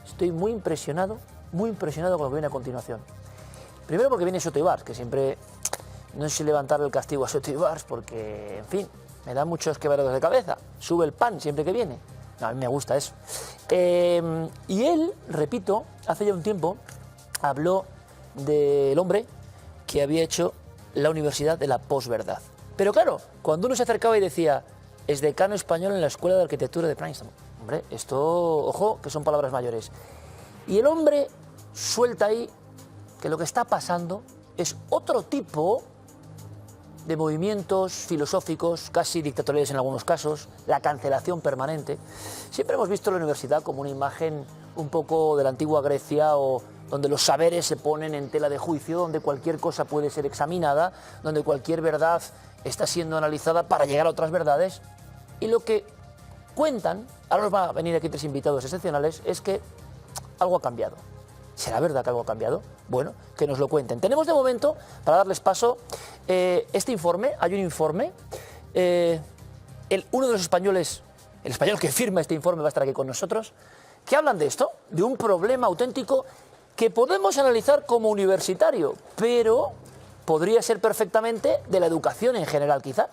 estoy muy impresionado con lo que viene a continuación. Primero porque viene Soto Ibars, que siempre no sé levantar el castigo a Soto Ibars porque, en fin, me da muchos quebraderos de cabeza. Sube el pan siempre que viene. No, a mí me gusta eso. Y él, repito, hace ya un tiempo, habló del hombre que había hecho la Universidad de la Posverdad. Pero claro, cuando uno se acercaba y decía, es decano español en la Escuela de Arquitectura de Princeton. Hombre, esto, ojo, que son palabras mayores. Y el hombre suelta ahí que lo que está pasando es otro tipo de movimientos filosóficos, casi dictatoriales en algunos casos, la cancelación permanente. Siempre hemos visto la universidad como una imagen un poco de la antigua Grecia, o donde los saberes se ponen en tela de juicio, donde cualquier cosa puede ser examinada, donde cualquier verdad está siendo analizada para llegar a otras verdades. Y lo que cuentan, ahora nos van a venir aquí tres invitados excepcionales, es que algo ha cambiado. ¿Será verdad que algo ha cambiado? Bueno, que nos lo cuenten. Tenemos de momento, para darles paso, este informe. Hay un informe. Uno de los españoles, el español que firma este informe va a estar aquí con nosotros, que hablan de esto, de un problema auténtico que podemos analizar como universitario, pero podría ser perfectamente de la educación en general, quizá.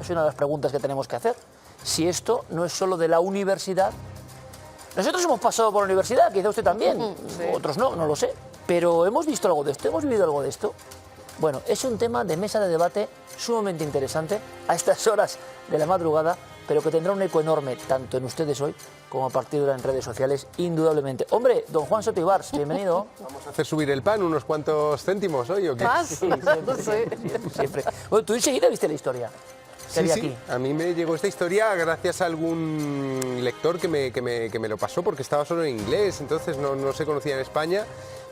Es una de las preguntas que tenemos que hacer. Si esto no es solo de la universidad. Nosotros hemos pasado por la universidad, quizá usted también, sí. Otros no lo sé, pero hemos visto algo de esto, hemos vivido algo de esto. Bueno, es un tema de mesa de debate sumamente interesante a estas horas de la madrugada, pero que tendrá un eco enorme tanto en ustedes hoy como a partir de ahora en redes sociales, indudablemente. Hombre, don Juan Soto Ibars, bienvenido. Vamos a hacer subir el pan unos cuantos céntimos hoy, ¿o qué? ¿Más? Sí, siempre. Bueno, tú enseguida viste la historia. Sí, aquí. A mí me llegó esta historia gracias a algún lector que me lo pasó, porque estaba solo en inglés, entonces no se conocía en España.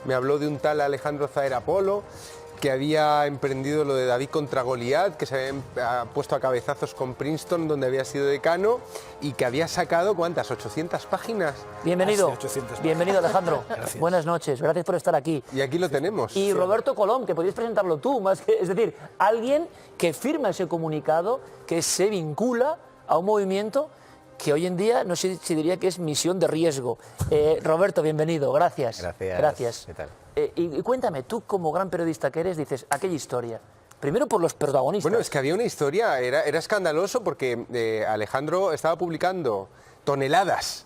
Me habló de un tal Alejandro Zaera Polo, que había emprendido lo de David contra Goliat, que se había puesto a cabezazos con Princeton, donde había sido decano, y que había sacado, ¿cuántas? 800 páginas. Bienvenido, 800 bienvenido Alejandro. Gracias. Buenas noches, gracias por estar aquí. Y aquí lo tenemos. Y Roberto Colom, que podéis presentarlo tú, más que, es decir, alguien que firma ese comunicado, que se vincula a un movimiento que hoy en día no sé si diría que es misión de riesgo. Roberto, bienvenido, gracias. Gracias. ¿Qué tal? Y cuéntame, tú como gran periodista que eres, dices, aquella historia. Primero por los protagonistas. Bueno, es que había una historia, era escandaloso porque Alejandro estaba publicando toneladas,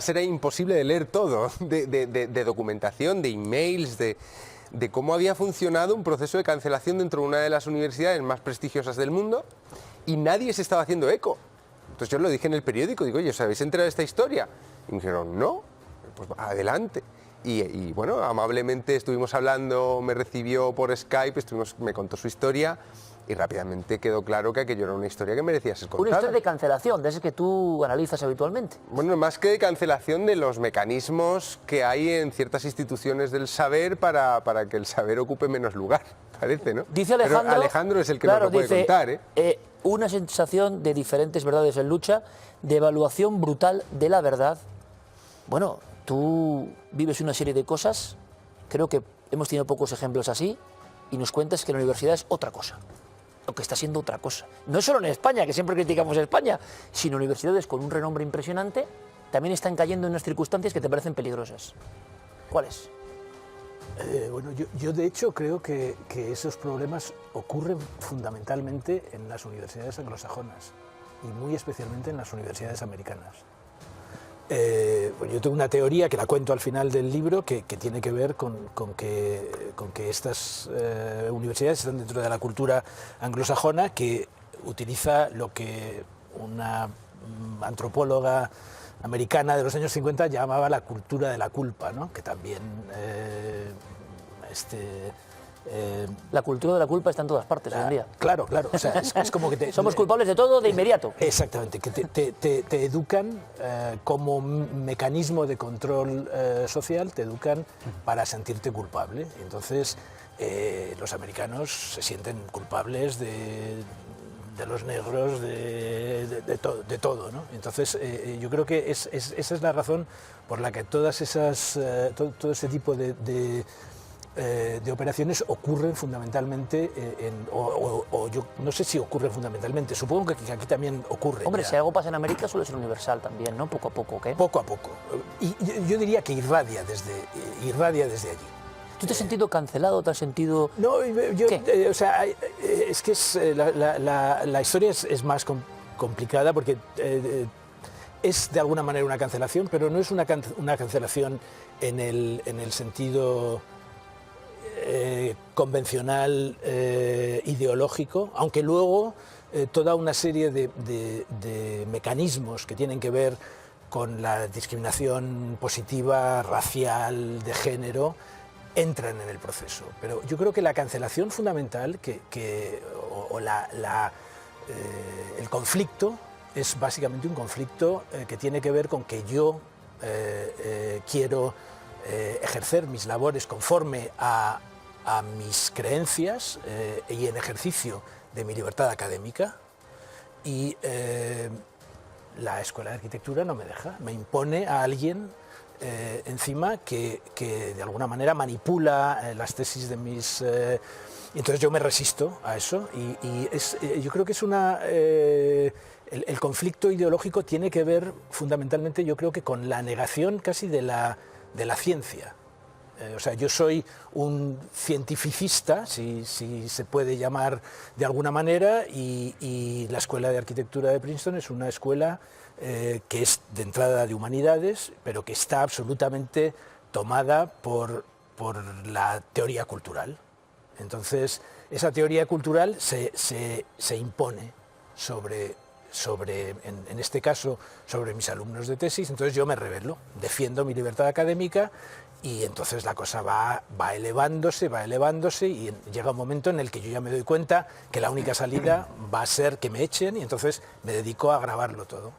era imposible de leer todo, de documentación, de emails, de cómo había funcionado un proceso de cancelación dentro de una de las universidades más prestigiosas del mundo, y nadie se estaba haciendo eco. Entonces yo lo dije en el periódico, digo, oye, ¿os habéis enterado de esta historia? Y me dijeron, no, pues adelante. Y bueno, amablemente estuvimos hablando, me recibió por Skype, me contó su historia, y rápidamente quedó claro que aquello era una historia que merecía ser contada. Una historia de cancelación, de ese que tú analizas habitualmente. Bueno, más que de cancelación, de los mecanismos que hay en ciertas instituciones del saber para que el saber ocupe menos lugar, parece, ¿no? Dice Alejandro, pero Alejandro es el que nos lo puede contar, ¿eh? Una sensación de diferentes verdades en lucha, de evaluación brutal de la verdad. Bueno, tú vives una serie de cosas, creo que hemos tenido pocos ejemplos así, y nos cuentas que la universidad es otra cosa, lo que está siendo otra cosa. No solo en España, que siempre criticamos a España, sino universidades con un renombre impresionante también están cayendo en unas circunstancias que te parecen peligrosas. ¿Cuáles? Bueno, yo de hecho creo que esos problemas ocurren fundamentalmente en las universidades anglosajonas y muy especialmente en las universidades americanas. Bueno, yo tengo una teoría que la cuento al final del libro que tiene que ver con que estas universidades están dentro de la cultura anglosajona, que utiliza lo que una antropóloga americana de los años 50 llamaba la cultura de la culpa, ¿no? Que también la cultura de la culpa está en todas partes hoy en día. Claro, o sea, es como que somos culpables de todo de inmediato. Exactamente, que te educan como mecanismo de control social, te educan para sentirte culpable. Entonces, los americanos se sienten culpables de los negros, de todo, ¿no? Entonces, yo creo que esa es la razón por la que todo ese tipo de de operaciones ocurren fundamentalmente, o yo no sé si ocurren fundamentalmente, supongo que aquí también ocurre. Hombre, ya. si algo pasa en América suele ser universal también, ¿no? Poco a poco, ¿qué? Poco a poco. Y yo diría que irradia desde allí. ¿Tú te has sentido cancelado? ¿Te has sentido...? No, yo, ¿Qué? o sea, es que la historia es más complicada porque es de alguna manera una cancelación, pero no es una cancelación en el sentido convencional ideológico, aunque luego toda una serie de mecanismos que tienen que ver con la discriminación positiva, racial, de género, entran en el proceso. Pero yo creo que la cancelación fundamental, el conflicto, es básicamente un conflicto que tiene que ver con que yo quiero ejercer mis labores conforme a mis creencias y en ejercicio de mi libertad académica, y la Escuela de Arquitectura no me deja, me impone a alguien encima que de alguna manera manipula las tesis de mis... entonces yo me resisto a eso y yo creo que es el conflicto ideológico tiene que ver fundamentalmente, yo creo que con la negación casi de la ciencia. O sea, yo soy un cientificista, si se puede llamar de alguna manera, y la Escuela de Arquitectura de Princeton es una escuela que es de entrada de humanidades, pero que está absolutamente tomada por la teoría cultural. Entonces, esa teoría cultural se impone en este caso, sobre mis alumnos de tesis. Entonces yo me rebelo, defiendo mi libertad académica, y entonces la cosa va elevándose y llega un momento en el que yo ya me doy cuenta que la única salida va a ser que me echen, y entonces me dedico a grabarlo todo.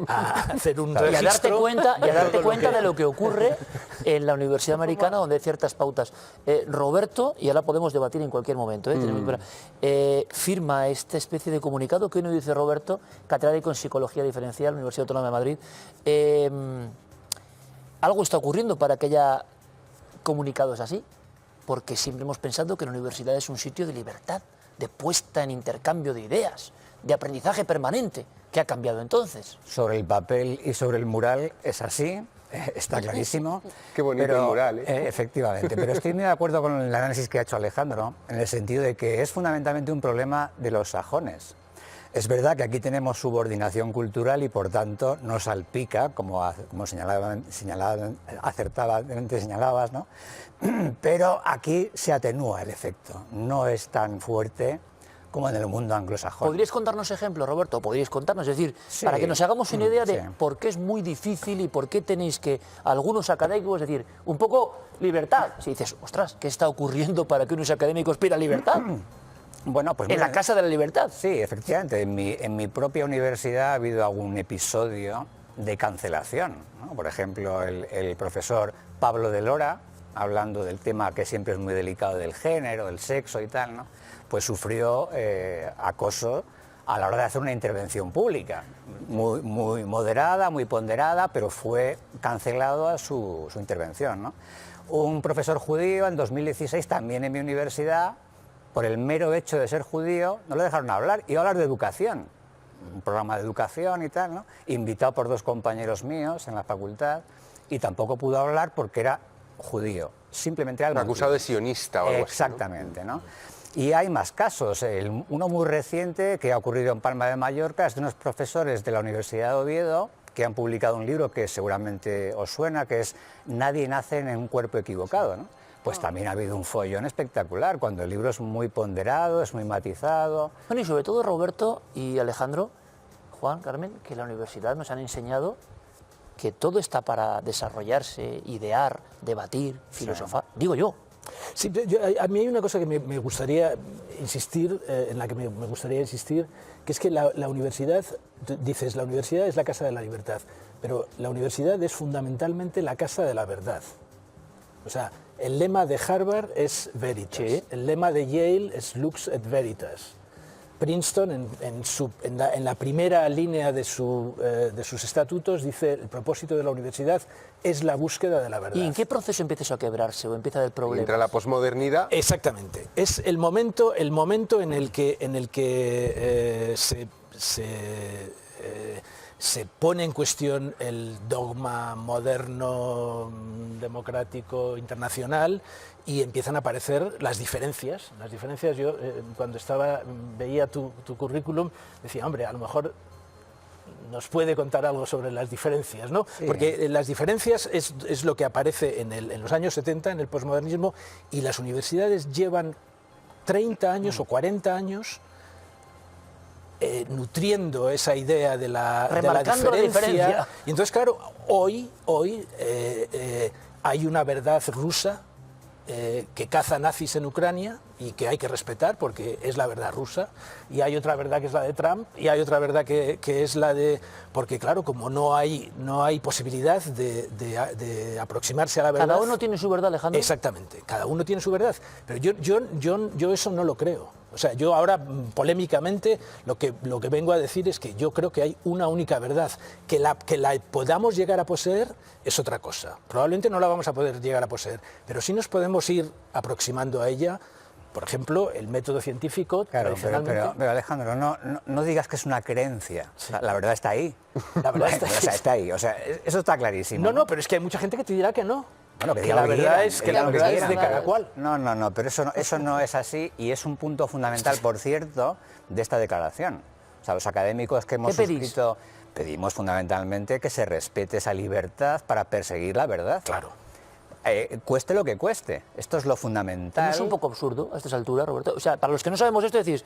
A hacer un registro. Y a darte cuenta de lo que ocurre en la Universidad Americana, donde hay ciertas pautas. Roberto, y ahora podemos debatir en cualquier momento, firma esta especie de comunicado que hoy nos dice Roberto, catedrático en Psicología Diferencial, Universidad Autónoma de Madrid. Algo está ocurriendo para que haya comunicados así, porque siempre hemos pensado que la universidad es un sitio de libertad, de puesta en intercambio de ideas, de aprendizaje permanente. ¿Qué ha cambiado entonces? Sobre el papel y sobre el mural es así, está clarísimo. Qué bonito el mural, ¿eh? Efectivamente, pero estoy muy de acuerdo con el análisis que ha hecho Alejandro, en el sentido de que es fundamentalmente un problema de los sajones. Es verdad que aquí tenemos subordinación cultural y por tanto nos salpica, como acertadamente señalabas, ¿no? Pero aquí se atenúa el efecto, no es tan fuerte como en el mundo anglosajón. ¿Podríais contarnos ejemplos, Roberto? ¿Podríais contarnos? Es decir, Sí. para que nos hagamos una idea de Sí. por qué es muy difícil y por qué tenéis que, algunos académicos, es decir, un poco libertad. Si dices, ostras, ¿qué está ocurriendo para que unos académicos pidan libertad? Bueno, pues En mira, la Casa de la Libertad. Sí, efectivamente. En mi propia universidad ha habido algún episodio de cancelación, ¿no? Por ejemplo, el profesor Pablo de Lora, hablando del tema que siempre es muy delicado del género, del sexo y tal, ¿no? Pues sufrió acoso a la hora de hacer una intervención pública, muy moderada, muy ponderada, pero fue cancelado a su intervención, ¿no? Un profesor judío en 2016, también en mi universidad, por el mero hecho de ser judío, no le dejaron hablar, iba a hablar de educación, un programa de educación y tal, ¿no? Invitado por 2 compañeros míos en la facultad, y tampoco pudo hablar porque era judío, simplemente era el motivo. Acusado de sionista o algo Exactamente, ¿no? Y hay más casos. Uno muy reciente que ha ocurrido en Palma de Mallorca es de unos profesores de la Universidad de Oviedo que han publicado un libro que seguramente os suena, que es Nadie nace en un cuerpo equivocado, ¿no? Pues también ha habido un follón espectacular, cuando el libro es muy ponderado, es muy matizado. Bueno, y sobre todo, Roberto y Alejandro, Juan, Carmen, que la universidad nos han enseñado que todo está para desarrollarse, idear, debatir, filosofar. Digo yo. Sí, a mí hay una cosa que me gustaría insistir, en la que me gustaría insistir, que es que la universidad, dices, la universidad es la casa de la libertad, pero la universidad es fundamentalmente la casa de la verdad. O sea, el lema de Harvard es Veritas, Sí. el lema de Yale es Lux et Veritas. Princeton, en la primera línea de sus estatutos, dice: el propósito de la universidad es la búsqueda de la verdad. ¿Y en qué proceso empieza eso a quebrarse o empieza el problema? Entra la posmodernidad. Exactamente. Es el momento en el que, se pone en cuestión el dogma moderno, democrático, internacional, y empiezan a aparecer las diferencias. Las diferencias, yo cuando veía tu currículum, decía: hombre, a lo mejor nos puede contar algo sobre las diferencias, ¿no? Sí. Porque las diferencias es lo que aparece en los años 70, en el posmodernismo, y las universidades llevan 30 años o 40 años nutriendo esa idea de la diferencia. Y entonces, claro, hoy hay una verdad rusa que caza nazis en Ucrania y que hay que respetar porque es la verdad rusa, y hay otra verdad que es la de Trump, y hay otra verdad que es la de... Porque claro, como no hay posibilidad de aproximarse a la verdad... Cada uno tiene su verdad, Alejandro. Exactamente, cada uno tiene su verdad, pero yo eso no lo creo. O sea, yo ahora, polémicamente, lo que vengo a decir es que yo creo que hay una única verdad. Que la podamos llegar a poseer es otra cosa. Probablemente no la vamos a poder llegar a poseer, pero sí nos podemos ir aproximando a ella. Por ejemplo, el método científico, Claro, tradicionalmente... pero Alejandro, no digas que es una creencia. Sí. La verdad está ahí. La verdad está ahí. O sea, está ahí. O sea, eso está clarísimo. No, pero es que hay mucha gente que te dirá que no. Bueno, que que diga la lo que verdad quieran, es que que diga la lo que verdad es quieran. de cada cual. No, pero eso no es así, y es un punto fundamental, por cierto, de esta declaración. O sea, los académicos que hemos ¿Qué pedís? suscrito pedimos fundamentalmente que se respete esa libertad para perseguir la verdad. Claro. Cueste lo que cueste. Esto es lo fundamental. ¿No es un poco absurdo a estas alturas, Roberto? O sea, para los que no sabemos esto, decís,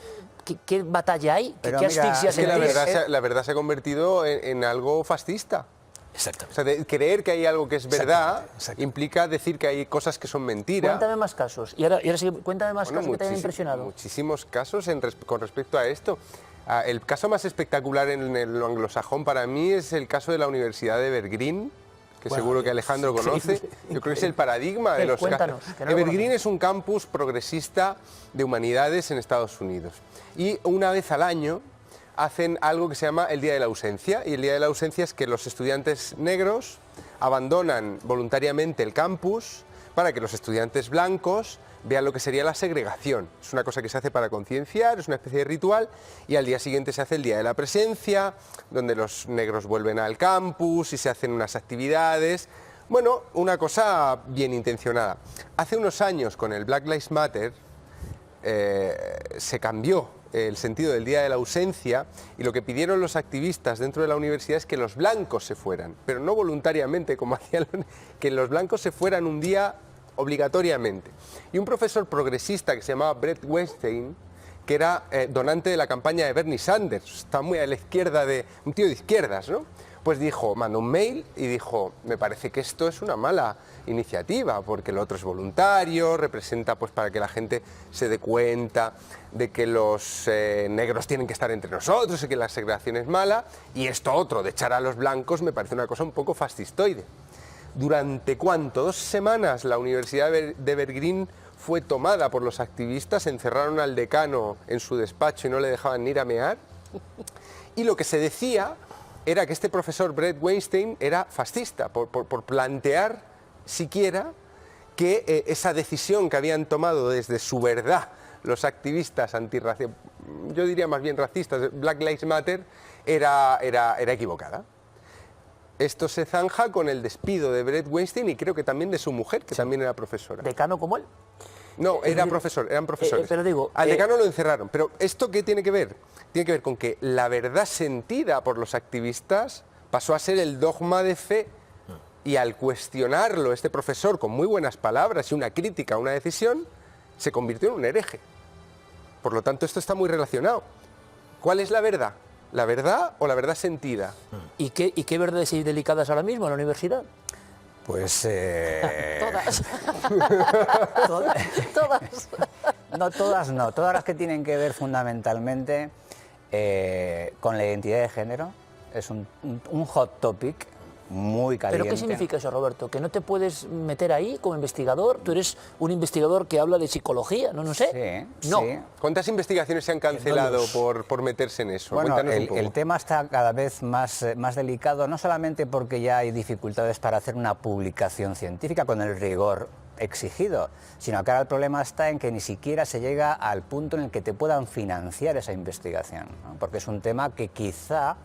¿qué batalla hay? ¿Qué Pero mira, asfixia Es que la sentís? verdad se ha convertido en algo fascista. Exactamente. O sea, creer que hay algo que es verdad Exactamente. implica decir que hay cosas que son mentira. Cuéntame más casos. Y ahora sí, cuéntame más Bueno, casos que te hayan impresionado. muchísimos casos con respecto a esto. El caso más espectacular en el anglosajón para mí es el caso de la Universidad de Evergreen, que Bueno, seguro que Alejandro sí, conoce. increíble, Yo creo que es el paradigma de los Cuéntanos, que no lo Evergreen conozco. es un campus progresista de humanidades en Estados Unidos. Y una vez al año hacen algo que se llama el Día de la Ausencia. Y el Día de la Ausencia es que los estudiantes negros abandonan voluntariamente el campus para que los estudiantes blancos vean lo que sería la segregación. Es una cosa que se hace para concienciar, es una especie de ritual, y al día siguiente se hace el Día de la Presencia, donde los negros vuelven al campus y se hacen unas actividades. Bueno, una cosa bien intencionada. Hace unos años, con el Black Lives Matter, se cambió el sentido del Día de la Ausencia, y lo que pidieron los activistas dentro de la universidad es que los blancos se fueran, pero no voluntariamente como hacían, que los blancos se fueran un día obligatoriamente. Y un profesor progresista que se llamaba Brett Weinstein, que era donante de la campaña de Bernie Sanders, está muy a la izquierda, un tío de izquierdas, ¿no? Pues mandó un mail y dijo: me parece que esto es una mala iniciativa, porque lo otro es voluntario, representa pues para que la gente se dé cuenta de que los negros tienen que estar entre nosotros y que la segregación es mala, y esto otro de echar a los blancos me parece una cosa un poco fascistoide. ¿Durante cuánto? 2 semanas la Universidad de Evergreen fue tomada por los activistas, encerraron al decano en su despacho y no le dejaban ni ir a mear. Y lo que se decía era que este profesor Brett Weinstein era fascista, por plantear siquiera que esa decisión que habían tomado desde su verdad los activistas antirracistas, yo diría más bien racistas, Black Lives Matter, era equivocada. Esto se zanja con el despido de Brett Weinstein y creo que también de su mujer, que también era profesora. ¿Decano como él? No, eran profesores. pero digo, al decano lo encerraron. Pero ¿esto qué tiene que ver? Tiene que ver con que la verdad sentida por los activistas pasó a ser el dogma de fe, y al cuestionarlo este profesor con muy buenas palabras y una crítica a una decisión, se convirtió en un hereje. Por lo tanto, esto está muy relacionado. ¿Cuál es la verdad? ¿La verdad o la verdad sentida? ¿Y qué verdades hay delicadas ahora mismo en la universidad? Pues... Todas. Todas no. Todas las que tienen que ver fundamentalmente con la identidad de género. Es un hot topic muy caliente. ¿Pero qué significa eso, Roberto? ¿Que no te puedes meter ahí como investigador? ¿Tú eres un investigador que habla de psicología? No sé. Sí, No. sí. ¿Cuántas investigaciones se han cancelado por meterse en eso? Bueno, Cuéntanos un poco. el tema está cada vez más delicado, no solamente porque ya hay dificultades para hacer una publicación científica con el rigor exigido, sino que ahora el problema está en que ni siquiera se llega al punto en el que te puedan financiar esa investigación, ¿no? Porque es un tema que quizá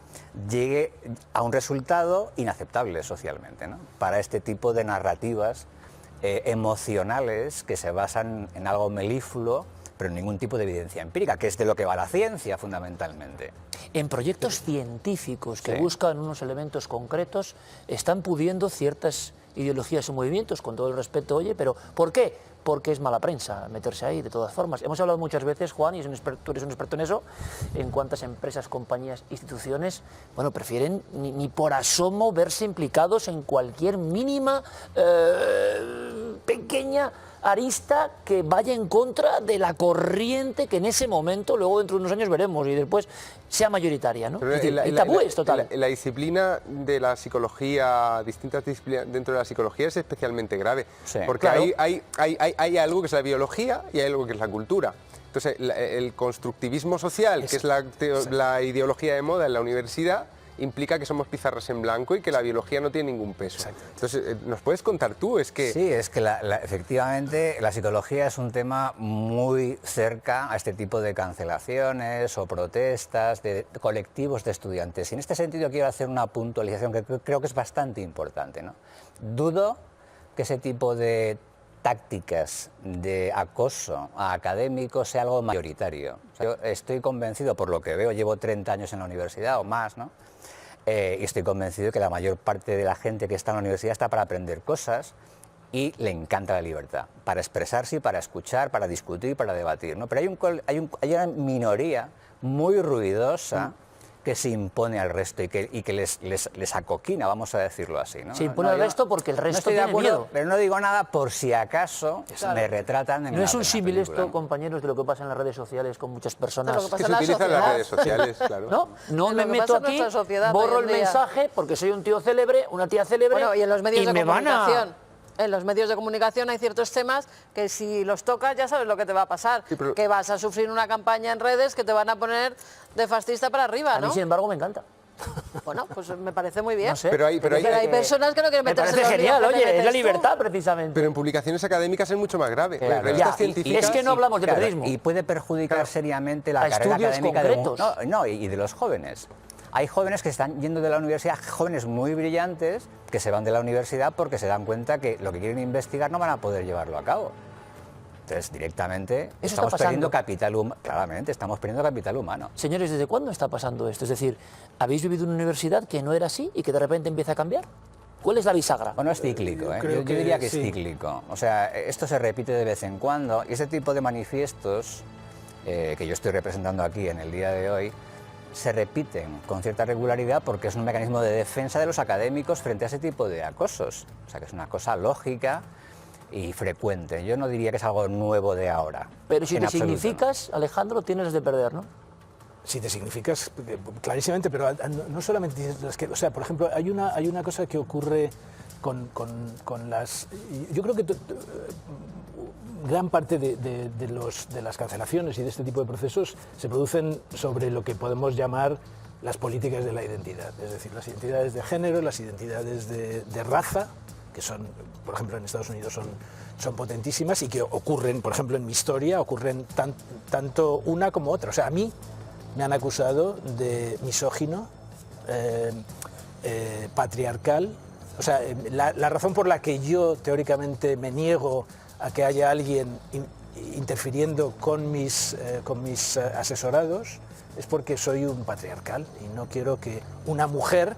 llegue a un resultado inaceptable socialmente, ¿no? Para este tipo de narrativas emocionales que se basan en algo melífluo, pero ningún tipo de evidencia empírica, que es de lo que va la ciencia fundamentalmente. En proyectos científicos que Sí. buscan unos elementos concretos, están pudiendo ciertas ideologías y movimientos, con todo el respeto, oye, pero ¿por qué? Porque es mala prensa meterse ahí, de todas formas. Hemos hablado muchas veces, Juan, y tú eres un experto en eso, en cuántas empresas, compañías, instituciones, bueno, prefieren ni por asomo verse implicados en cualquier mínima, pequeña arista que vaya en contra de la corriente que en ese momento, luego dentro de unos años veremos, y después sea mayoritaria, ¿no? Pero Es decir, hay tabúes total. La disciplina de la psicología, distintas disciplinas dentro de la psicología es especialmente grave, Sí, porque claro. hay algo que es la biología y hay algo que es la cultura. Entonces, el constructivismo social, que es la ideología de moda en la universidad, implica que somos pizarras en blanco y que la biología no tiene ningún peso. Exactamente. Entonces, ¿nos puedes contar tú? Es que Sí, es que efectivamente la psicología es un tema muy cerca a este tipo de cancelaciones o protestas de colectivos de estudiantes. Y en este sentido quiero hacer una puntualización que creo que es bastante importante, ¿no? Dudo que ese tipo de tácticas de acoso a académicos sea algo mayoritario. O sea, yo estoy convencido, por lo que veo, llevo 30 años en la universidad o más, ¿no? Y estoy convencido de que la mayor parte de la gente que está en la universidad está para aprender cosas y le encanta la libertad, para expresarse y para escuchar, para discutir, para debatir, ¿no? Pero hay una minoría muy ruidosa que se impone al resto y que les acoquina, vamos a decirlo así, ¿no? Se impone al resto porque el resto no estoy de tiene acuerdo, miedo. pero no digo nada por si acaso me retratan en No es un una símil película. esto, compañeros, de lo que pasa en las redes sociales con muchas personas. De lo que que pasa se en la utilizan las sociedad. redes sociales, claro. No, no Es me lo que meto pasa en aquí, nuestra sociedad borro hoy el en día. mensaje porque soy un tío célebre, una tía célebre. Bueno, y en los medios de me van a- comunicación. En los medios de comunicación hay ciertos temas que si los tocas ya sabes lo que te va a pasar. Sí, pero- Que vas a sufrir una campaña en redes que te van a poner de fascista para arriba, A mí, ¿no? sin embargo, me encanta. Bueno, pues me parece muy bien. No sé. Pero hay personas que no quieren Me meterse parece en los líos genial, que te oye, es la metes tú. libertad, precisamente. Pero en publicaciones académicas es mucho más grave. Claro. En revistas Ya, y científicas... es que no hablamos de Claro, periodismo. y puede perjudicar seriamente la A carrera estudios académica concretos. y de los jóvenes. Hay jóvenes que están yendo de la universidad, jóvenes muy brillantes, que se van de la universidad porque se dan cuenta que lo que quieren investigar no van a poder llevarlo a cabo. Entonces, directamente está estamos perdiendo pasando. capital humano. Claramente, estamos perdiendo capital humano. Señores, ¿desde cuándo está pasando esto? Es decir, ¿habéis vivido en una universidad que no era así y que de repente empieza a cambiar? ¿Cuál es la bisagra? Bueno, es cíclico, ¿eh? creo Yo que diría que sí. es cíclico. O sea, esto se repite de vez en cuando y ese tipo de manifiestos que yo estoy representando aquí en el día de hoy se repiten con cierta regularidad porque es un mecanismo de defensa de los académicos frente a ese tipo de acosos. O sea, que es una cosa lógica y frecuente. Yo no diría que es algo nuevo de ahora. Pero si en te absoluto, significas, Alejandro, tienes de perder, ¿no? Si te significas, clarísimamente, pero no solamente tienes las que... O sea, por ejemplo, hay una cosa que ocurre con las... Yo creo que gran parte de las cancelaciones y de este tipo de procesos se producen sobre lo que podemos llamar las políticas de la identidad, es decir, las identidades de género, las identidades de raza, que son, por ejemplo, en Estados Unidos son potentísimas y que ocurren, por ejemplo, en mi historia, ocurren tanto una como otra. O sea, a mí me han acusado de misógino, patriarcal. O sea, la razón por la que yo teóricamente me niego a que haya alguien interfiriendo con mis asesorados es porque soy un patriarcal y no quiero que una mujer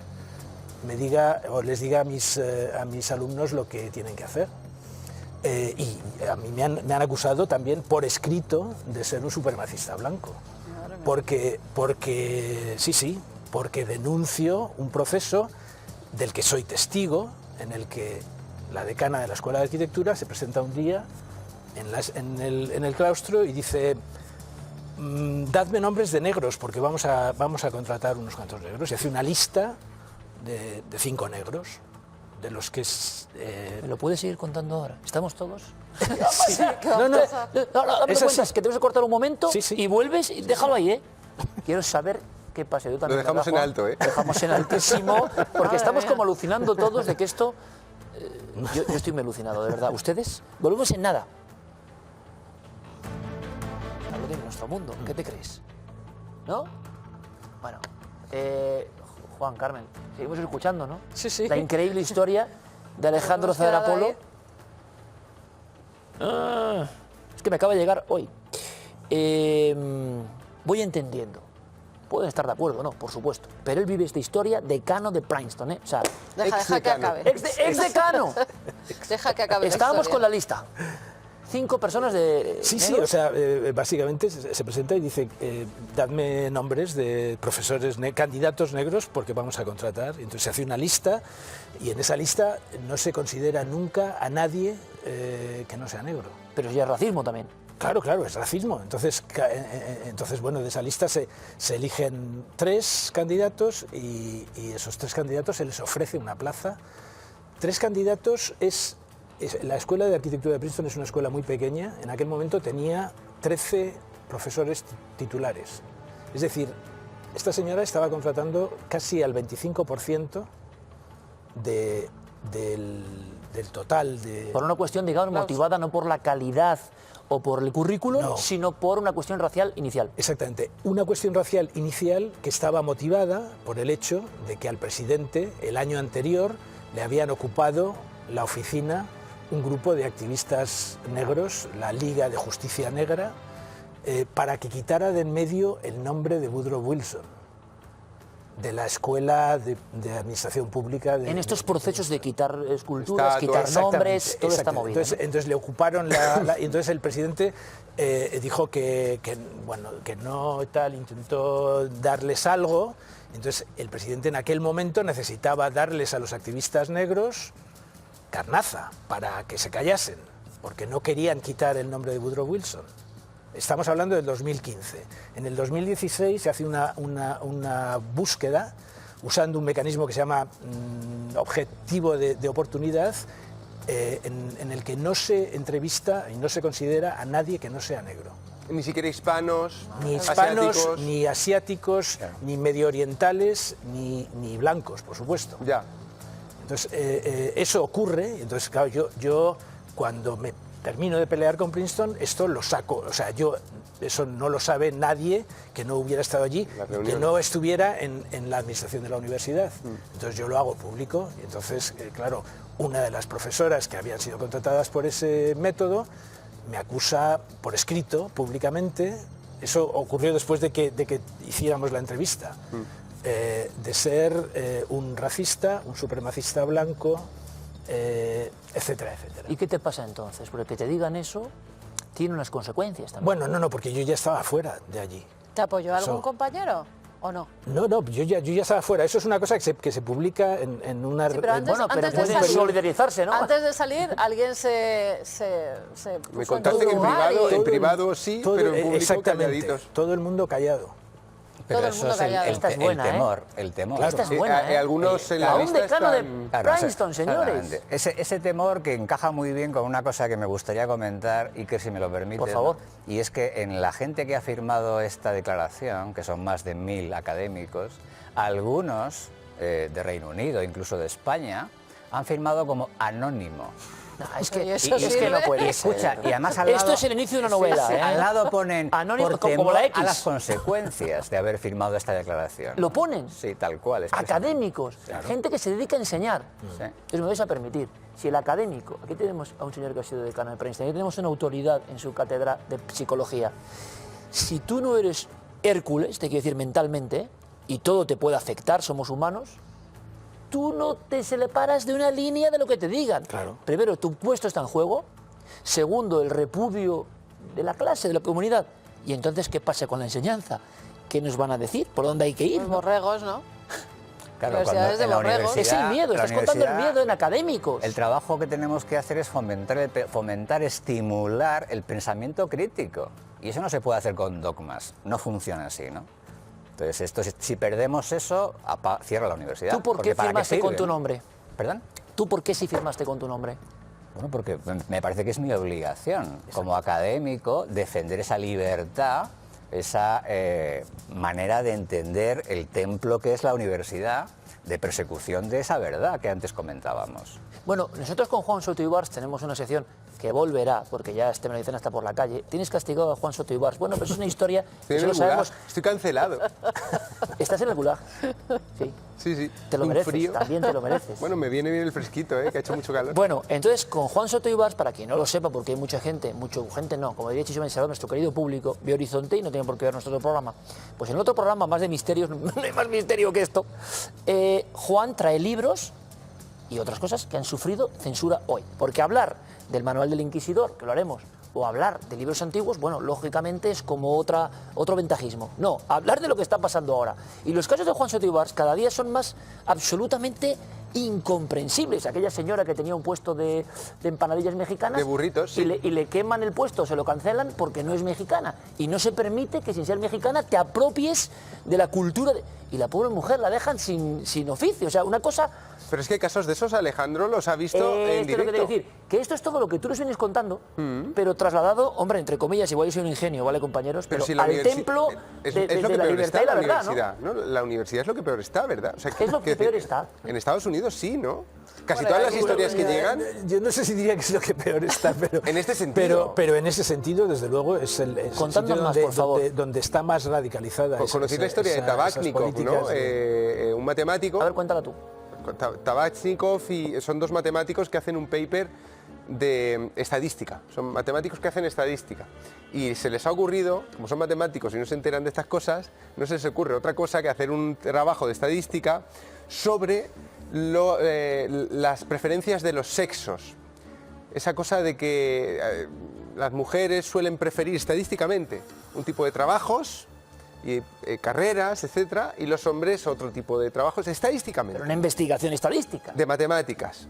me diga o les diga a mis alumnos lo que tienen que hacer. Y a mí me han acusado también por escrito de ser un supremacista blanco. Porque denuncio un proceso del que soy testigo, en el que la decana de la Escuela de Arquitectura se presenta un día en el claustro y dice: dadme nombres de negros porque vamos a contratar unos cuantos negros, y hace una lista de 5 negros, de los que es... ¿Me lo puedes seguir contando ahora? ¿Estamos todos? sí. No, dame Es cuentas, así. que tenemos que cortar un momento Sí, sí. y vuelves y déjalo ahí, ¿eh? Quiero saber qué pasa. Yo también, Lo dejamos ¿verdad, en Juan? alto, ¿eh? Lo dejamos en altísimo, porque estamos como alucinando todos de que esto... yo estoy muy alucinado, de verdad. ¿Ustedes? Volvemos en nada. Algo de nuestro mundo, ¿qué te crees? ¿No? Bueno, Juan, Carmen, seguimos escuchando, ¿no? Sí, sí. La increíble historia de Alejandro Hemos quedado Zadrapolo. ahí. Es que me acaba de llegar hoy. Voy entendiendo. Pueden estar de acuerdo, ¿no? Por supuesto. Pero él vive esta historia, decano de Princeton, ¿eh? O sea, Deja que acabe. ex decano. Deja que acabe. Estábamos con la lista. 5 personas de... Sí, sí, negros. o sea, básicamente se presenta y dice, dadme nombres de profesores, candidatos negros porque vamos a contratar. Y entonces se hace una lista y en esa lista no se considera nunca a nadie que no sea negro. Pero ya es racismo también. Claro, claro, es racismo. Entonces, bueno, de esa lista se eligen 3 candidatos y esos 3 candidatos se les ofrece una plaza. 3 candidatos la Escuela de Arquitectura de Princeton es una escuela muy pequeña. En aquel momento tenía 13 profesores titulares. Es decir, esta señora estaba contratando casi al 25% del total de... Por una cuestión, digamos, motivada no por la calidad o por el currículo, No. sino por una cuestión racial inicial. Exactamente, una cuestión racial inicial que estaba motivada por el hecho de que al presidente el año anterior le habían ocupado la oficina un grupo de activistas negros, la Liga de Justicia Negra, para que quitara de en medio el nombre de Woodrow Wilson, de la Escuela de Administración Pública. En estos procesos de quitar esculturas, Estatuas. quitar nombres, todo está Exactamente. movido. ¿no? Entonces le ocuparon y entonces el presidente dijo que no tal, intentó darles algo. Entonces el presidente en aquel momento necesitaba darles a los activistas negros carnaza para que se callasen, porque no querían quitar el nombre de Woodrow Wilson. Estamos hablando del 2015. En el 2016 se hace una búsqueda usando un mecanismo que se llama objetivo de oportunidad, en el que no se entrevista y no se considera a nadie que no sea negro. Ni siquiera hispanos, Ni hispanos, asiáticos. ni asiáticos, ni medio orientales, ni blancos, por supuesto. Ya. Entonces, eso ocurre, entonces, claro, yo cuando me termino de pelear con Princeton, esto lo saco, o sea, eso no lo sabe nadie que no hubiera estado allí, que no estuviera en la administración de la universidad. Entonces yo lo hago público, y entonces, claro, una de las profesoras que habían sido contratadas por ese método me acusa por escrito, públicamente, eso ocurrió después de que hiciéramos la entrevista, de ser un racista, un supremacista blanco, etcétera, etcétera. ¿Y qué te pasa entonces? Porque que te digan eso tiene unas consecuencias también. Bueno, no, porque yo ya estaba fuera de allí. ¿Te apoyó algún Eso. compañero o no? No, yo ya estaba fuera. Eso es una cosa que se publica en una... Sí, pero antes- bueno, pero antes de pueden salir- solidarizarse, ¿no? Antes de salir, alguien se puso Me en contaste tu que en lugar privado, y- en privado sí, pero en público exactamente, calladitos. todo el mundo callado. Todo el eso mundo es callado. Esta es buena, el temor. Claro. Esta es Sí, buena, ¿eh? algunos en la A un lista decano están... de Claro, Princeton, señores. exactamente. Ese temor que encaja muy bien con una cosa que me gustaría comentar y que si me lo permite. Por favor. Y es que en la gente que ha firmado esta declaración, que son más de 1000 académicos, algunos de Reino Unido, incluso de España, han firmado como anónimo. No, es ¿Y que, eso es que sirve? no puede Y escucha, ser. y además al Esto lado- es el inicio de una novela, Sí, ¿eh? al lado ponen Anónimo, por como temor la X. a las consecuencias de haber firmado esta declaración. ¿Lo ponen? Sí, tal cual. expresamente. Académicos, gente que se dedica a enseñar. Sí. Entonces me vais a permitir, si el académico, aquí tenemos a un señor que ha sido decano de Princeton, aquí tenemos una autoridad en su cátedra de psicología, si tú no eres Hércules, te quiero decir mentalmente, y todo te puede afectar, somos humanos, tú no te separas de una línea de lo que te digan. Claro. Primero, tu puesto está en juego. Segundo, el repudio de la clase, de la comunidad. Y entonces, ¿qué pasa con la enseñanza? ¿Qué nos van a decir? ¿Por dónde hay que ir? Los ¿no? borregos, ¿no? Claro, Universidades cuando de en la borregos. Es el miedo, la estás contando el universidad, miedo en académicos. El trabajo que tenemos que hacer es fomentar, estimular el pensamiento crítico. Y eso no se puede hacer con dogmas, no funciona así, ¿no? Entonces, esto, si perdemos eso, cierra la universidad. ¿Tú por Porque qué ¿para firmaste sirve, con tu no? nombre? ¿Perdón? ¿Tú por qué sí firmaste con tu nombre? Bueno, porque me parece que es mi obligación como académico defender esa libertad, esa manera de entender el templo que es la universidad, de persecución de esa verdad que antes comentábamos. Bueno, nosotros con Juan Soto Ibars tenemos una sección que volverá, porque ya este Melodicena está por la calle. Tienes castigado a Juan Soto Ibars. Bueno, pero es una historia Estoy que en solo el gulag, sabemos. estoy cancelado. ¿Estás en el gulag? Sí. Sí, sí. Te lo Un mereces, frío. también te lo mereces. Bueno, me viene bien el fresquito, que ha hecho mucho calor. Bueno, entonces con Juan Soto Ibars, para quien no lo sepa, porque hay mucha gente no, como diría Chicho Mensador, nuestro querido público, ve Horizonte y no tiene por qué ver nuestro otro programa. Pues en el otro programa, más de misterios, no hay más misterio que esto, Juan trae libros y otras cosas que han sufrido censura hoy. Porque hablar del Manual del Inquisidor, que lo haremos, o hablar de libros antiguos, bueno, lógicamente es como otro ventajismo. No, hablar de lo que está pasando ahora. Y los casos de Juan Soto Ibars cada día son más absolutamente incomprensibles. Aquella señora que tenía un puesto de empanadillas mexicanas... De burritos, sí. y le queman el puesto, se lo cancelan porque no es mexicana. Y no se permite que sin ser mexicana te apropies de la cultura. Y la pobre mujer la dejan sin oficio. O sea, una cosa... Pero es que casos de esos Alejandro los ha visto en Esto es lo que te directo. quiero decir, que esto es todo lo que tú nos vienes contando, pero trasladado, hombre, entre comillas, igual yo soy un ingenio, ¿vale, compañeros? Pero si la al universi- templo es de lo que la peor libertad está y la la verdad, ¿no? universidad, ¿no? La universidad es lo que peor está, ¿verdad? O sea, Es lo que quiero peor decir, está. En Estados Unidos sí, ¿no? Casi Bueno, todas las ahí- historias que llegan... Yo no sé si diría que es lo que peor está, pero... En este sentido. Pero en ese sentido, desde luego, es el Contadnos sitio más, donde, por favor. donde está más radicalizada. Conocéis la historia de esas Tabachnikov, políticas ¿no? de- Un matemático. A ver, cuéntala tú. Tabachnikov y son dos matemáticos que hacen un paper de estadística. Son matemáticos que hacen estadística. Y se les ha ocurrido, como son matemáticos y no se enteran de estas cosas, no se les ocurre otra cosa que hacer un trabajo de estadística sobre las preferencias de los sexos. Esa cosa de que las mujeres suelen preferir estadísticamente un tipo de trabajos y carreras, etcétera, y los hombres otro tipo de trabajos estadísticamente, Pero una investigación estadística. de matemáticas.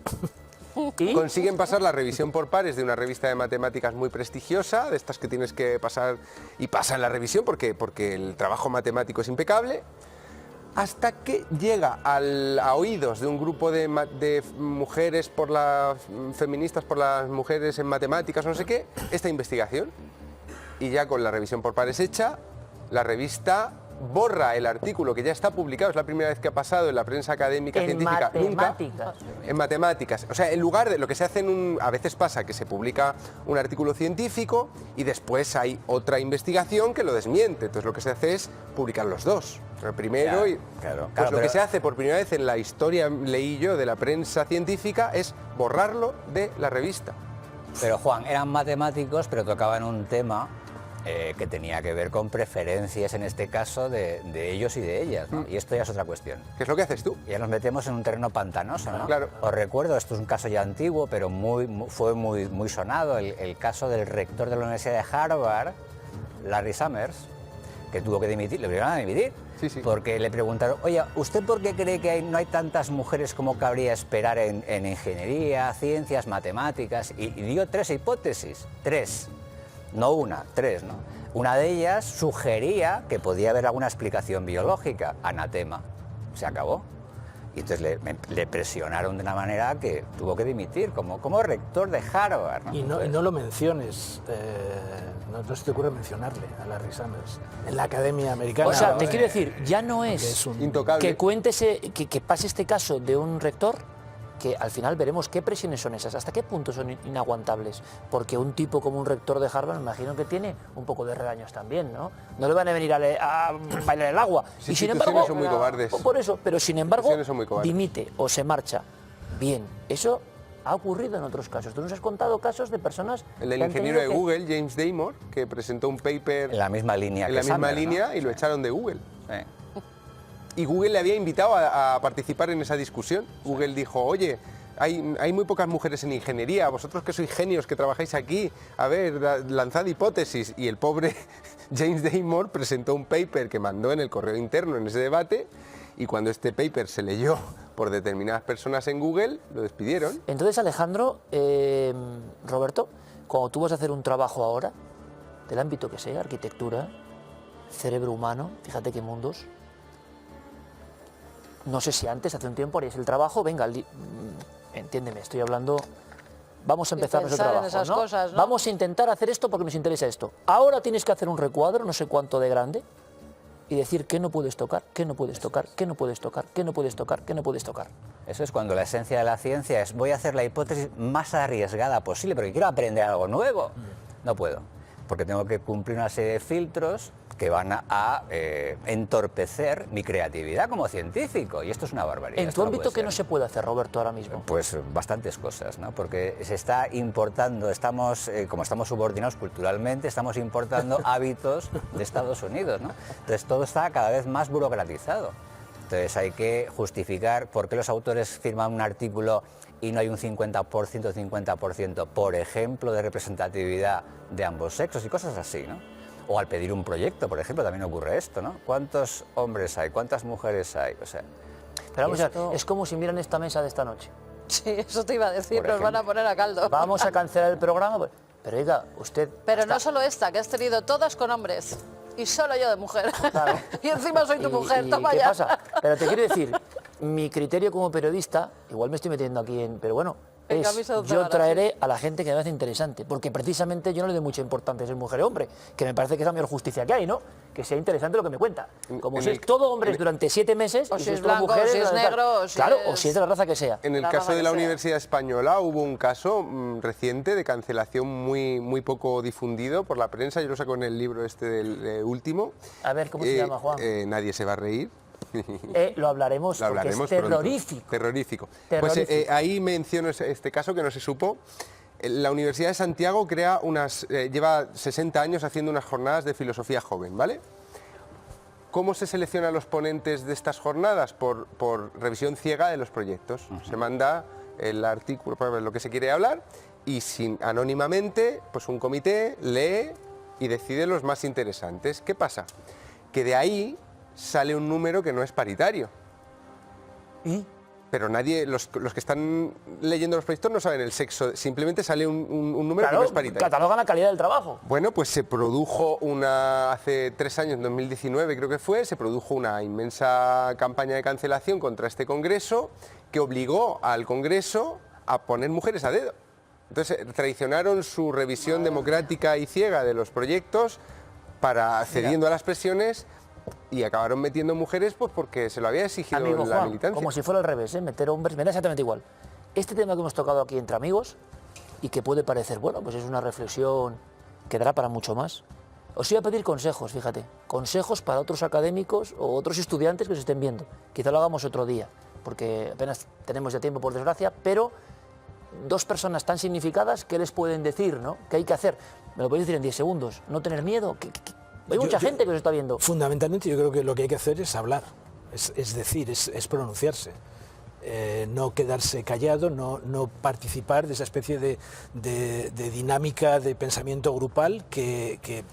¿Y? Consiguen pasar la revisión por pares de una revista de matemáticas muy prestigiosa, de estas que tienes que pasar y pasan la revisión porque el trabajo matemático es impecable, hasta que llega a oídos de un grupo de mujeres feministas por las mujeres en matemáticas, no sé qué, esta investigación. Y ya con la revisión por pares hecha, la revista borra el artículo que ya está publicado, es la primera vez que ha pasado en la prensa académica En científica, matemáticas. en matemáticas. O sea, en lugar de lo que se hace a veces pasa que se publica un artículo científico y después hay otra investigación que lo desmiente. Entonces lo que se hace es publicar los dos. El primero y Claro, pues lo que pero- se hace por primera vez en la historia, leí yo, de la prensa científica es borrarlo de la revista. Pero Juan, eran matemáticos, pero tocaban un tema que tenía que ver con preferencias, en este caso, de ellos y de ellas, ¿no? Y esto ya es otra cuestión. ¿Qué es lo que haces tú? Ya nos metemos en un terreno pantanoso, ¿no? Claro. Os recuerdo, esto es un caso ya antiguo, pero fue muy sonado, el caso del rector de la Universidad de Harvard, Larry Summers, que tuvo que dimitir, le obligaron a dimitir, Sí, sí. porque le preguntaron, oye, ¿usted por qué cree que no hay tantas mujeres como cabría esperar en ingeniería, ciencias, matemáticas? Y dio tres hipótesis, no una, tres, ¿no? Una de ellas sugería que podía haber alguna explicación biológica, anatema, se acabó. Y entonces le presionaron de una manera que tuvo que dimitir como rector de Harvard, ¿no? Y no lo menciones, no se te ocurre mencionarle a Larry Summers en la Academia Americana. O sea, te quiero decir, ya no que es es un- Intocable. que cuéntese, que pase este caso de un rector, que al final veremos qué presiones son esas, hasta qué punto son inaguantables, porque un tipo como un rector de Harvard, me imagino que tiene un poco de regaños también, ¿no? No le van a venir a bailar el agua. Sí, y sin instituciones embargo, son muy cobardes. por eso, pero sin embargo, Instituciones son muy cobardes. dimite o se marcha. Bien, eso ha ocurrido en otros casos. Tú nos has contado casos de personas El del que han ingeniero de tenido que- Google, James Damore, que presentó un paper En la misma línea en que la misma Summers, ¿no? línea y lo echaron de Google. Sí. Y Google le había invitado a participar en esa discusión. Google dijo, oye, hay muy pocas mujeres en ingeniería, vosotros que sois genios que trabajáis aquí, a ver, lanzad hipótesis. Y el pobre James Damore presentó un paper que mandó en el correo interno en ese debate, y cuando este paper se leyó por determinadas personas en Google, lo despidieron. Entonces, Alejandro, Roberto, cuando tú vas a hacer un trabajo ahora, del ámbito que sea, arquitectura, cerebro humano, fíjate qué mundos, no sé si antes, hace un tiempo, haríais el trabajo, venga, entiéndeme, estoy hablando, vamos a empezar nuestro pensar en trabajo, esas ¿no? cosas, ¿no? Vamos a intentar hacer esto porque nos interesa esto. Ahora tienes que hacer un recuadro, no sé cuánto de grande, y decir qué no puedes tocar, qué no puedes tocar, qué no puedes tocar, qué no puedes tocar, qué no puedes tocar. Eso es cuando la esencia de la ciencia es voy a hacer la hipótesis más arriesgada posible porque quiero aprender algo nuevo. No puedo, porque tengo que cumplir una serie de filtros que van a entorpecer mi creatividad como científico, y esto es una barbaridad. En tu ámbito, ¿qué no se puede hacer, Roberto, ahora mismo? Pues bastantes cosas, ¿no? Porque se está importando, como estamos subordinados culturalmente, estamos importando hábitos de Estados Unidos, ¿no? Entonces todo está cada vez más burocratizado. Entonces hay que justificar por qué los autores firman un artículo y no hay un 50%, por ejemplo, de representatividad de ambos sexos y cosas así, ¿no? O al pedir un proyecto, por ejemplo, también ocurre esto, ¿no? ¿Cuántos hombres hay? ¿Cuántas mujeres hay? O sea, Pero vamos a esto- ver, es como si miran esta mesa de esta noche. Sí, eso te iba a decir, Por nos van a ejemplo. poner a caldo. Vamos a cancelar el programa, pero oiga, usted... Pero está- no solo esta, que has tenido todas con hombres y solo yo de mujer. Claro. Y encima soy tu mujer, ¿Y toma qué ya. pasa? Pero te quiero decir, mi criterio como periodista, igual me estoy metiendo aquí en... Pero bueno, En es, camisa de once yo varas, traeré a la gente que me parece interesante, porque precisamente yo no le doy mucha importancia a ser mujer o hombre, que me parece que es la mayor justicia que hay, ¿no? Que sea interesante lo que me cuenta. Como En si el- es todo hombres durante 7 meses, O y si sois es todo blanco, o mujeres si es durante tal. negro, o si Claro, es- o si es de la raza que sea. En el La caso raza de que la sea. Universidad Española hubo un caso reciente de cancelación muy poco difundido por la prensa. Yo lo saco en el libro este del último. A ver, ¿cómo se llama, Juan? Nadie se va a reír. Lo hablaremos, Lo porque hablaremos es pronto. terrorífico. Terrorífico. Terrorífico. Pues ahí menciono este caso que no se supo. La Universidad de Santiago lleva 60 años haciendo unas jornadas de filosofía joven, ¿vale? ¿Cómo se seleccionan los ponentes de estas jornadas? Por revisión ciega de los proyectos. Se manda el artículo, lo que se quiere hablar, y anónimamente, pues un comité lee y decide los más interesantes. ¿Qué pasa? Que de ahí sale un número que no es paritario. ¿Y? Pero nadie, los que están leyendo los proyectos no saben el sexo, simplemente sale un número que no Claro, es paritario. catalogan la calidad del trabajo. Bueno, pues se produjo hace 3 años, en 2019 creo que fue, se produjo una inmensa campaña de cancelación contra este congreso que obligó al congreso a poner mujeres a dedo. Entonces traicionaron su revisión democrática y ciega de los proyectos para cediendo a las presiones y acabaron metiendo mujeres pues porque se lo había exigido Amigo la Juan, militancia. como si fuera al revés, meter hombres, me da exactamente igual. Este tema que hemos tocado aquí entre amigos y que puede parecer, bueno, pues es una reflexión que dará para mucho más. Os iba a pedir consejos, fíjate, consejos para otros académicos o otros estudiantes que os estén viendo. Quizá lo hagamos otro día, porque apenas tenemos ya tiempo por desgracia, pero 2 personas tan significadas, ¿qué les pueden decir, no? ¿Qué hay que hacer? Me lo podéis decir en 10 segundos, no tener miedo. Hay mucha gente que os está viendo. Fundamentalmente yo creo que lo que hay que hacer es hablar, es decir, es pronunciarse. No quedarse callado, no participar de esa especie de dinámica de pensamiento grupal que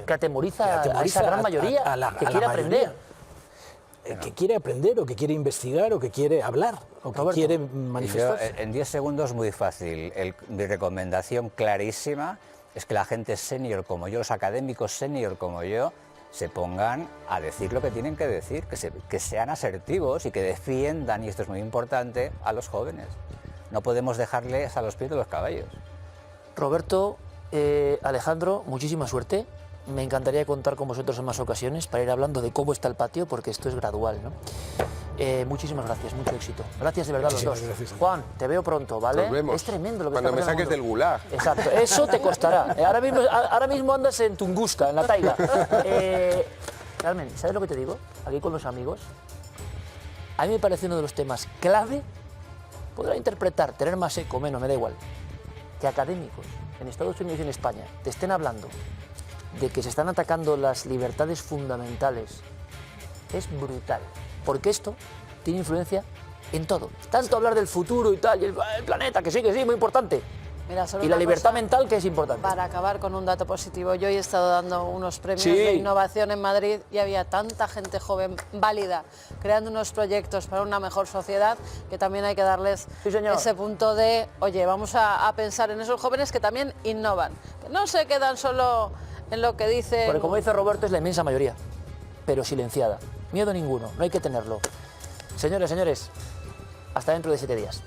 Atemoriza a esa gran mayoría que quiere aprender. Que quiere aprender o que quiere investigar o que quiere hablar o que Roberto. quiere Y yo, manifestarse. en 10 segundos muy fácil. Mi recomendación clarísima es que la gente senior como yo, los académicos senior como yo, se pongan a decir lo que tienen que decir, que sean asertivos y que defiendan, y esto es muy importante, a los jóvenes. No podemos dejarles a los pies de los caballos. Roberto, Alejandro, muchísima suerte. Me encantaría contar con vosotros en más ocasiones para ir hablando de cómo está el patio, porque esto es gradual, ¿no? Muchísimas gracias, mucho éxito. Gracias de verdad los dos. Muchísimas gracias. Juan, te veo pronto, ¿vale? Nos vemos. Es tremendo lo que Cuando está me pasando saques en el del mundo. gulag. Exacto, eso te costará. Ahora mismo andas en Tunguska, en la taiga. Carmen, ¿sabes lo que te digo? Aquí con los amigos. A mí me parece uno de los temas clave. Podrá interpretar, tener más eco, menos, me da igual. Que académicos en Estados Unidos y en España te estén hablando de que se están atacando las libertades fundamentales es brutal, porque esto tiene influencia en todo. Tanto hablar del futuro y tal, y el planeta, que sí, muy importante. Mira, solo Y la una libertad cosa mental, que es importante. para acabar con un dato positivo. Yo hoy he estado dando unos premios Sí. de innovación en Madrid y había tanta gente joven, válida, creando unos proyectos para una mejor sociedad, que también hay que darles Sí, señor. ese punto de, oye, vamos a pensar en esos jóvenes que también innovan, que no se quedan solo en lo que dicen. Porque como dice Roberto, es la inmensa mayoría, pero silenciada. Miedo ninguno, no hay que tenerlo. Señores, hasta dentro de 7 días.